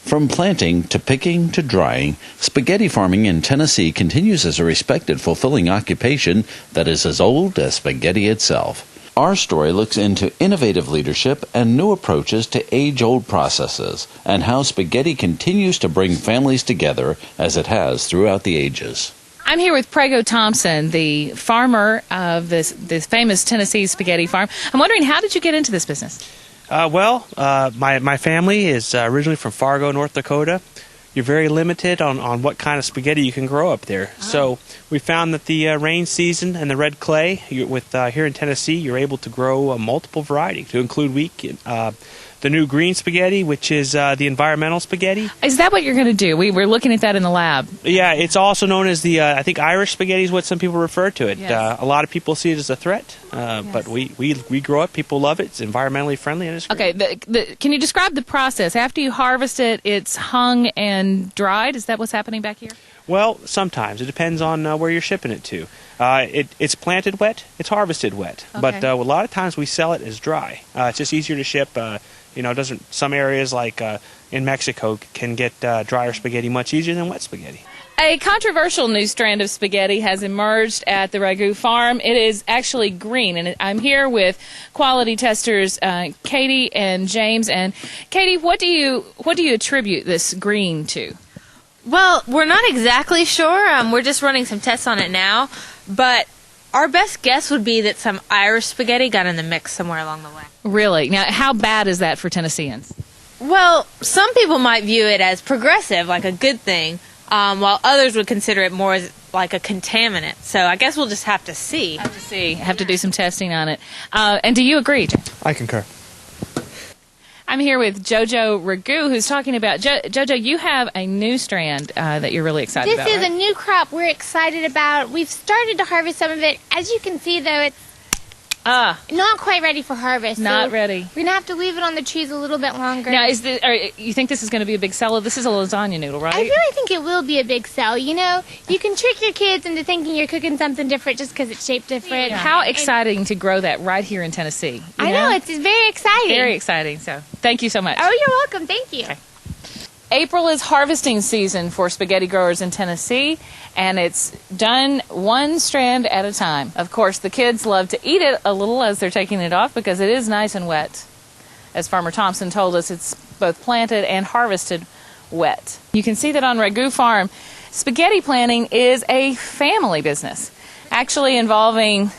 From planting to picking to drying, spaghetti farming in Tennessee continues as a respected, fulfilling occupation that is as old as spaghetti itself. Our story looks into innovative leadership and new approaches to age-old processes, and how spaghetti continues to bring families together as it has throughout the ages. I'm here with Prego Thompson, the farmer of this famous Tennessee spaghetti farm. I'm wondering, how did you get into this business? My family is originally from Fargo, North Dakota. You're very limited on what kind of spaghetti you can grow up there. Oh. So we found that the rain season and the red clay, here in Tennessee, you're able to grow a multiple variety to include wheat, the new green spaghetti, which is the environmental spaghetti. Is that what you're going to do? We were looking at that in the lab. Yeah, it's also known as the, I think Irish spaghetti is what some people refer to it. Yes. A lot of people see it as a threat, Yes. but we grow it, people love it, it's environmentally friendly, and it's great. Okay, can you describe the process? After you harvest it, it's hung and dried? Is that what's happening back here? Well, sometimes. It depends on where you're shipping it to. It's planted wet, it's harvested wet, okay. But a lot of times we sell it as dry. It's just easier to ship. Some areas like in Mexico can get drier spaghetti much easier than wet spaghetti. A controversial new strand of spaghetti has emerged at the Ragu farm. It is actually green, and I'm here with quality testers Katie and James. And Katie, what do you attribute this green to? Well, we're not exactly sure. We're just running some tests on it now, but our best guess would be that some Irish spaghetti got in the mix somewhere along the way. Really? Now, how bad is that for Tennesseans? Well, some people might view it as progressive, like a good thing, while others would consider it more as like a contaminant. So I guess we'll just have to see. Have to do some testing on it. And do you agree, Jim? I concur. I'm here with JoJo Ragu, who's talking about... JoJo, you have a new strand that you're really excited about, This is right? a new crop we're excited about. We've started to harvest some of it. As you can see, though, it's not quite ready for harvest. Not so ready. We're going to have to leave it on the trees a little bit longer. Now, you think this is going to be a big seller? This is a lasagna noodle, right? I really think it will be a big sell. You know, you can trick your kids into thinking you're cooking something different just because it's shaped different. Yeah. How exciting to grow that right here in Tennessee. I know, it's very exciting. Very exciting. So, thank you so much. Oh, you're welcome. Thank you. Okay. April is harvesting season for spaghetti growers in Tennessee, and it's done one strand at a time. Of course, the kids love to eat it a little as they're taking it off because it is nice and wet. As Farmer Thompson told us, it's both planted and harvested wet. You can see that on Ragu Farm, spaghetti planting is a family business, actually involving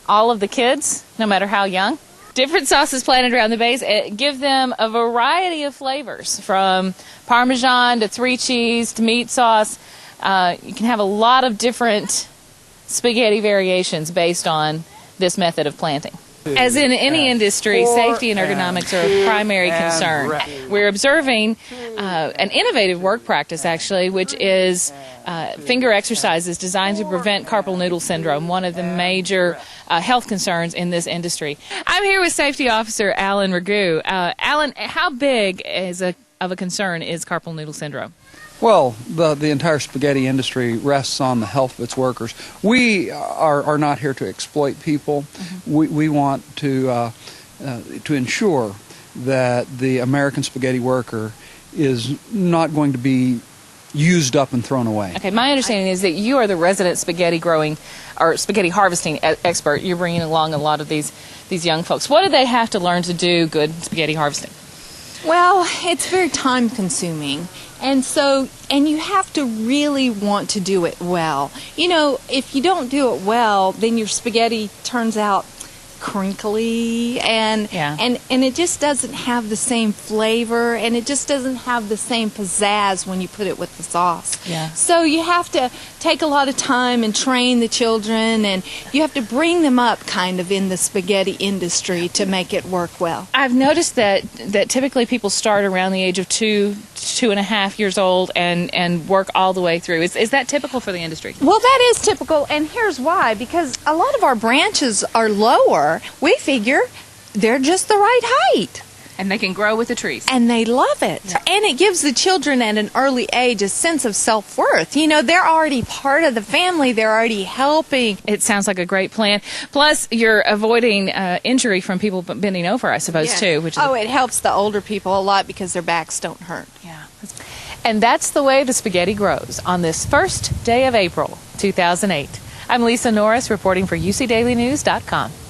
all of the kids, no matter how young. Different sauces planted around the base give them a variety of flavors, from Parmesan to three cheese to meat sauce. You can have a lot of different spaghetti variations based on this method of planting. As in any industry, safety and ergonomics are a primary concern. We're observing an innovative work practice, actually, which is finger exercises designed to prevent carpal tunnel syndrome, one of the major health concerns in this industry. I'm here with Safety Officer Alan Ragu. Alan, how big of a concern is carpal tunnel syndrome? Well, the entire spaghetti industry rests on the health of its workers. We are not here to exploit people. Mm-hmm. We want to ensure that the American spaghetti worker is not going to be used up and thrown away. Okay, my understanding is that you are the resident spaghetti growing or spaghetti harvesting expert. You're bringing along a lot of these young folks. What do they have to learn to do good spaghetti harvesting? Well, it's very time consuming. And you have to really want to do it well. You know, if you don't do it well, then your spaghetti turns out crinkly and it just doesn't have the same flavor, and it just doesn't have the same pizzazz when you put it with the sauce. Yeah. So you have to take a lot of time and train the children, and you have to bring them up kind of in the spaghetti industry to make it work well. I've noticed that typically people start around the age of 2.5 years old and work all the way through. Is that typical for the industry? Well, that is typical, and here's why. Because a lot of our branches are lower. We figure they're just the right height. And they can grow with the trees. And they love it. Yeah. And it gives the children at an early age a sense of self-worth. You know, they're already part of the family. They're already helping. It sounds like a great plan. Plus, you're avoiding injury from people bending over, I suppose, too. It helps the older people a lot because their backs don't hurt. Yeah, And that's the way the spaghetti grows on this first day of April, 2008. I'm Lisa Norris reporting for UCDailyNews.com.